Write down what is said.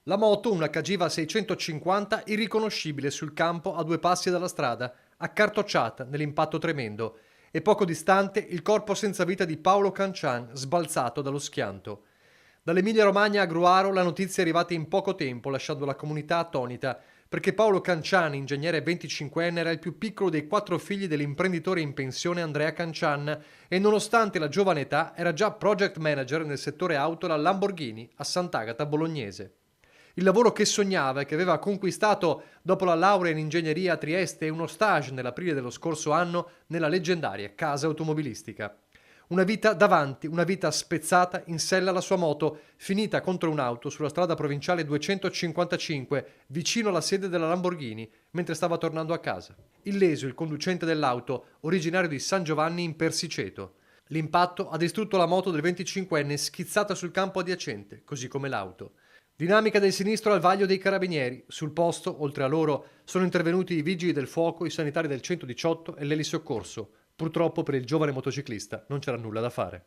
La moto, una Cagiva 650, irriconoscibile sul campo a 2 passi dalla strada, accartocciata nell'impatto tremendo, e poco distante il corpo senza vita di Paolo Cancian, sbalzato dallo schianto. Dall'Emilia-Romagna a Gruaro la notizia è arrivata in poco tempo, lasciando la comunità attonita, perché Paolo Cancian, ingegnere 25enne, era il più piccolo dei 4 figli dell'imprenditore in pensione Andrea Cancian e nonostante la giovane età era già project manager nel settore auto alla Lamborghini a Sant'Agata Bolognese. Il lavoro che sognava e che aveva conquistato dopo la laurea in ingegneria a Trieste e uno stage nell'aprile dello scorso anno nella leggendaria casa automobilistica. Una vita davanti, una vita spezzata in sella alla sua moto, finita contro un'auto sulla strada provinciale 255, vicino alla sede della Lamborghini, mentre stava tornando a casa. Illeso il conducente dell'auto, originario di San Giovanni in Persiceto. L'impatto ha distrutto la moto del 25enne schizzata sul campo adiacente, così come l'auto. Dinamica del sinistro al vaglio dei carabinieri. Sul posto, oltre a loro, sono intervenuti i vigili del fuoco, i sanitari del 118 e l'elisoccorso. Purtroppo per il giovane motociclista non c'era nulla da fare.